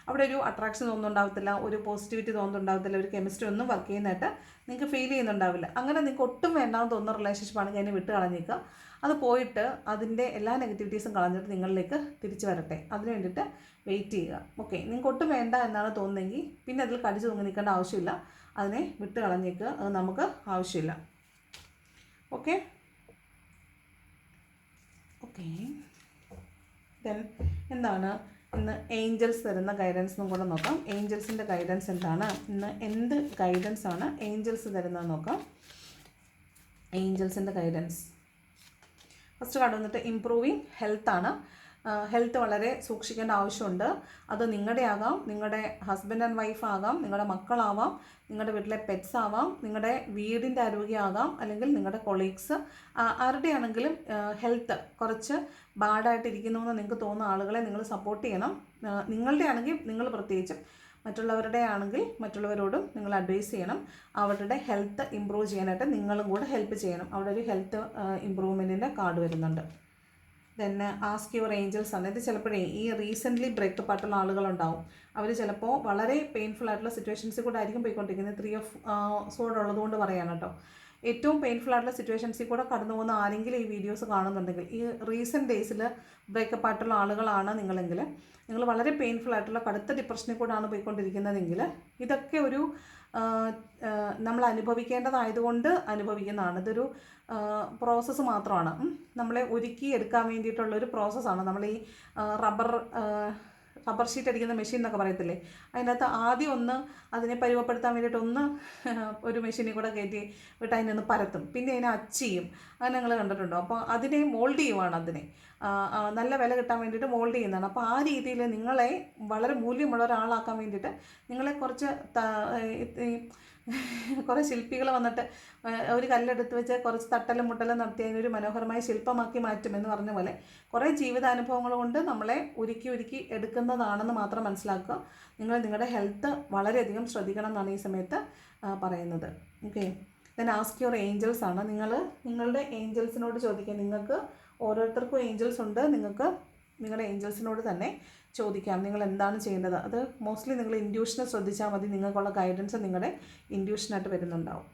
S1: അവിടെ ഒരു അട്രാക്ഷൻ തോന്നുന്നുണ്ടാവത്തില്ല, ഒരു പോസിറ്റിവിറ്റി തോന്നുന്നുണ്ടാവത്തില്ല, ഒരു കെമിസ്ട്രി ഒന്നും വർക്ക് ചെയ്യുന്നതായിട്ട് നിങ്ങൾക്ക് ഫീൽ ചെയ്യുന്നുണ്ടാവില്ല. അങ്ങനെ നിങ്ങൾക്ക് ഒട്ടും വേണ്ടാന്ന് തോന്നുന്ന റിലേഷൻഷിപ്പാണെങ്കിൽ അതിനെ വിട്ട് കളഞ്ഞേക്കുക. അത് പോയിട്ട് അതിൻ്റെ എല്ലാ നെഗറ്റിവിറ്റീസും കളഞ്ഞിട്ട് നിങ്ങളിലേക്ക് തിരിച്ചു വരട്ടെ. അതിന് വേണ്ടിയിട്ട് വെയിറ്റ് ചെയ്യുക. ഓക്കെ. നിങ്ങൾക്ക് ഒട്ടും വേണ്ട എന്നാണ് തോന്നുന്നതെങ്കിൽ പിന്നെ അതിൽ കടിച്ചു തൂങ്ങി നിൽക്കേണ്ട ആവശ്യമില്ല. അതിനെ വിട്ട് കളഞ്ഞേക്കുക. അത് നമുക്ക് ആവശ്യമില്ല. ഓക്കെ. ദെൻ എന്താണ് ഇന്ന് ഏഞ്ചൽസ് തരുന്ന ഗൈഡൻസ് എന്നും കൂടെ നോക്കാം. ഏഞ്ചൽസിൻ്റെ ഗൈഡൻസ് എന്താണ് ഇന്ന്? എന്ത് ഗൈഡൻസ് ആണ് ഏഞ്ചൽസ് തരുന്നതെന്ന് നോക്കാം. ഏഞ്ചൽസിൻ്റെ ഗൈഡൻസ് ഫസ്റ്റ് കാർഡ് വന്നിട്ട് ഇംപ്രൂവിങ് ഹെൽത്താണ്. ഹെൽത്ത് വളരെ സൂക്ഷിക്കേണ്ട ആവശ്യമുണ്ട്. അത് നിങ്ങളുടെ ആകാം, നിങ്ങളുടെ ഹസ്ബൻഡ് ആൻഡ് വൈഫ് ആകാം, നിങ്ങളുടെ മക്കളാവാം, നിങ്ങളുടെ വീട്ടിലെ പെറ്റ്സ് ആവാം, നിങ്ങളുടെ വീടിൻ്റെ ആരോഗ്യമാകാം, അല്ലെങ്കിൽ നിങ്ങളുടെ കൊളീഗ്സ്, ആരുടെയാണെങ്കിലും ഹെൽത്ത് കുറച്ച് ബാഡായിട്ടിരിക്കുന്നു എന്ന് നിങ്ങൾക്ക് തോന്നുന്ന ആളുകളെ നിങ്ങൾ സപ്പോർട്ട് ചെയ്യണം. നിങ്ങളുടെ ആണെങ്കിൽ നിങ്ങൾ പ്രത്യേകിച്ചും, മറ്റുള്ളവരുടെ ആണെങ്കിൽ മറ്റുള്ളവരോടും നിങ്ങൾ അഡ്വൈസ് ചെയ്യണം. അവരുടെ ഹെൽത്ത് ഇമ്പ്രൂവ് ചെയ്യാനായിട്ട് നിങ്ങളും കൂടെ ഹെൽപ്പ് ചെയ്യണം. അവിടെ ഒരു ഹെൽത്ത് ഇമ്പ്രൂവ്മെൻറ്റിൻ്റെ കാർഡ് വരുന്നുണ്ട്. ദെൻ ആസ്ക് യുവർ ഏഞ്ചൽസ് ആണ്. ഇത് ചിലപ്പോഴേ ഈ റീസെൻ്റ്ലി ബ്രേക്കപ്പ് ആയിട്ടുള്ള ആളുകളുണ്ടാവും. അവർ ചിലപ്പോൾ വളരെ പെയിൻഫുൾ ആയിട്ടുള്ള സിറ്റുവേഷൻസിൽ കൂടെ ആയിരിക്കും പോയിക്കൊണ്ടിരിക്കുന്നത്. 3 ഓഫ് സോഡ് ഉള്ളതുകൊണ്ട് പറയാൻ കേട്ടോ. ഏറ്റവും പെയിൻഫുൾ ആയിട്ടുള്ള സിറ്റുവേഷൻസിൽ കൂടെ കടന്നു പോകുന്ന ആരെങ്കിലും ഈ വീഡിയോസ് കാണുന്നുണ്ടെങ്കിൽ, ഈ റീസെൻറ്റ് ഡേയ്സിൽ ബ്രേക്കപ്പ് ആയിട്ടുള്ള ആളുകളാണ് നിങ്ങളെങ്കിൽ, നിങ്ങൾ വളരെ പെയിൻഫുൾ ആയിട്ടുള്ള കടുത്ത ഡിപ്രഷനിൽ കൂടെയാണ് പോയിക്കൊണ്ടിരിക്കുന്നതെങ്കിൽ, ഇതൊക്കെ ഒരു നമ്മൾ അനുഭവിക്കേണ്ടതായതുകൊണ്ട് അനുഭവിക്കുന്നതാണ്. ഇതൊരു പ്രോസസ്സ് മാത്രമാണ്. നമ്മളെ ഒരുക്കി എടുക്കാൻ വേണ്ടിയിട്ടുള്ളൊരു പ്രോസസ്സാണ്. നമ്മൾ ഈ റബ്ബർ ഷീറ്റ് അടിക്കുന്ന മെഷീൻ എന്നൊക്കെ പറയത്തില്ലേ, അതിനകത്ത് ആദ്യം ഒന്ന് അതിനെ പരുവപ്പെടുത്താൻ വേണ്ടിയിട്ടൊന്ന് ഒരു മെഷീനിൽ കൂടെ കയറ്റി വിട്ട് അതിനൊന്ന് പരത്തും, പിന്നെ അതിനെ അച്ചിയും. അങ്ങനെ നിങ്ങൾ കണ്ടിട്ടുണ്ടോ? അപ്പോൾ അതിനെ മോൾഡ് ചെയ്യുവാണ്. അതിനെ നല്ല വില കിട്ടാൻ വേണ്ടിയിട്ട് മോൾഡ് ചെയ്യുന്നതാണ്. അപ്പോൾ ആ രീതിയിൽ നിങ്ങളെ വളരെ മൂല്യമുള്ള ഒരാളാക്കാൻ വേണ്ടിയിട്ട് നിങ്ങളെ കുറച്ച് കുറേ ശില്പികൾ വന്നിട്ട് ഒരു കല്ലെടുത്ത് വെച്ച് കുറച്ച് തട്ടലും മുട്ടലും നടത്തി അതിനൊരു മനോഹരമായ ശില്പമാക്കി മാറ്റുമെന്ന് പറഞ്ഞ പോലെ കുറേ ജീവിതാനുഭവങ്ങൾ കൊണ്ട് നമ്മളെ ഉരുക്കി എടുക്കുന്നതാണെന്ന് മാത്രം മനസ്സിലാക്കുക. നിങ്ങൾ നിങ്ങളുടെ ഹെൽത്ത് വളരെയധികം ശ്രദ്ധിക്കണം എന്നാണ് ഈ സമയത്ത് പറയുന്നത്. Okay, then ask your Angeles ആണ്. നിങ്ങളുടെ ഏഞ്ചൽസിനോട് ചോദിക്കുക. നിങ്ങൾക്ക് ഓരോരുത്തർക്കും ഏഞ്ചൽസ് ഉണ്ട്. നിങ്ങൾക്ക് നിങ്ങളുടെ ഏഞ്ചൽസിനോട് തന്നെ ചോദിക്കാം നിങ്ങൾ എന്താണ് ചെയ്യേണ്ടത്. അത് മോസ്റ്റ്ലി നിങ്ങൾ ഇൻഡ്യൂഷനെ ശ്രദ്ധിച്ചാൽ മതി. നിങ്ങൾക്കുള്ള ഗൈഡൻസ് നിങ്ങളുടെ ഇൻഡ്യൂഷനായിട്ട് വരുന്നുണ്ടാവും.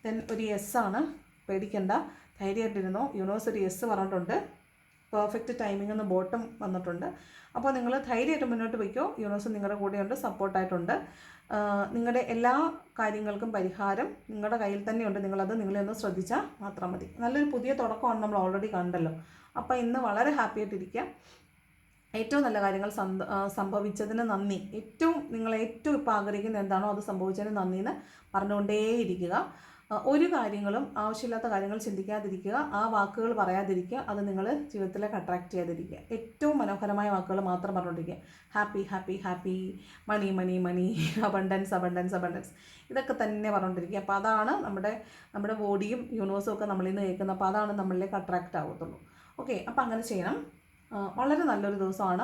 S1: ദെൻ ഒരു യെസ് ആണ്, പേടിക്കണ്ട, ധൈര്യമായിട്ടിരുന്നോ. യൂണിവേഴ്സ് ഒരു യെസ് പറഞ്ഞിട്ടുണ്ട്. പെർഫെക്റ്റ് ടൈമിംഗ് എന്ന് ബോട്ടം വന്നിട്ടുണ്ട്. അപ്പോൾ നിങ്ങൾ ധൈര്യമായിട്ട് മുന്നോട്ട് വയ്ക്കോ. യൂണിവേഴ്സ് നിങ്ങളുടെ കൂടെയുണ്ട്, സപ്പോർട്ടായിട്ടുണ്ട്. നിങ്ങളുടെ എല്ലാ കാര്യങ്ങൾക്കും പരിഹാരം നിങ്ങളുടെ കയ്യിൽ തന്നെയുണ്ട്. നിങ്ങളെ ഒന്ന് ശ്രദ്ധിച്ചാൽ മാത്രം മതി. നല്ലൊരു പുതിയ തുടക്കമാണ് നമ്മൾ ഓൾറെഡി കണ്ടല്ലോ. അപ്പോൾ ഇന്ന് വളരെ ഹാപ്പി ആയിട്ടിരിക്കുക. ഏറ്റവും നല്ല കാര്യങ്ങൾ സംഭവിച്ചതിന് നന്ദി. നിങ്ങൾ ഏറ്റവും ഇപ്പോൾ ആഗ്രഹിക്കുന്ന എന്താണോ അത് സംഭവിച്ചതിന് നന്ദി എന്ന് പറഞ്ഞുകൊണ്ടേയിരിക്കുക. ഒരു കാര്യങ്ങളും ആവശ്യമില്ലാത്ത കാര്യങ്ങൾ ചിന്തിക്കാതിരിക്കുക. ആ വാക്കുകൾ പറയാതിരിക്കുക. അത് നിങ്ങൾ ജീവിതത്തിലേക്ക് അട്രാക്റ്റ് ചെയ്യാതിരിക്കുക. ഏറ്റവും മനോഹരമായ വാക്കുകൾ മാത്രം പറഞ്ഞുകൊണ്ടിരിക്കുക. ഹാപ്പി ഹാപ്പി ഹാപ്പി, മണി മണി മണി, അബണ്ടൻസ് അബണ്ടൻസ് അബണ്ടൻസ്, ഇതൊക്കെ തന്നെ പറഞ്ഞുകൊണ്ടിരിക്കുക. അപ്പോൾ അതാണ് നമ്മുടെ ബോഡിയും യൂണിവേഴ്സും ഒക്കെ നമ്മളിൽ നിന്ന് കേൾക്കുന്നത്. അപ്പോൾ അതാണ് നമ്മളിലേക്ക് അട്രാക്റ്റ് ആവത്തുള്ളൂ. ഓക്കെ, അപ്പോൾ അങ്ങനെ ചെയ്യണം. വളരെ നല്ലൊരു ദിവസമാണ്.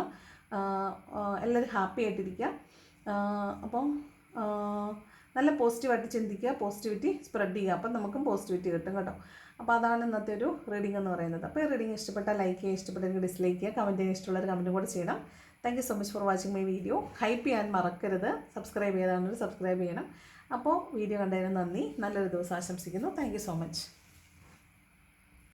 S1: എല്ലാവരും ഹാപ്പി ആയിട്ടിരിക്കുക. അപ്പം നല്ല പോസിറ്റീവായിട്ട് ചിന്തിക്കുക, പോസിറ്റിവിറ്റി സ്പ്രെഡ് ചെയ്യുക. അപ്പം നമുക്കും പോസിറ്റിവിറ്റി കിട്ടും കേട്ടോ. അപ്പോൾ അതാണ് ഇന്നത്തെ ഒരു റീഡിംഗ് എന്ന് പറയുന്നത്. അപ്പോൾ ഈ റീഡിംഗ് ഇഷ്ടപ്പെട്ടാൽ ലൈക്ക് ചെയ്യുക, ഇഷ്ടപ്പെട്ടെങ്കിൽ ഡിസ്ലൈക്ക് ചെയ്യുക, കമൻറ്റ് ചെയ്യാൻ ഇഷ്ടമുള്ളവർ കമൻറ്റും കൂടെ ചെയ്യണം. Thank you so much for watching my video. Hype ചെയ്യാൻ മറക്കരുത്. സബ്സ്ക്രൈബ് ചെയ്യണം. അപ്പോൾ വീഡിയോ കണ്ടതിന് നന്ദി. നല്ലൊരു ദിവസം ആശംസിക്കുന്നു. Thank you so much.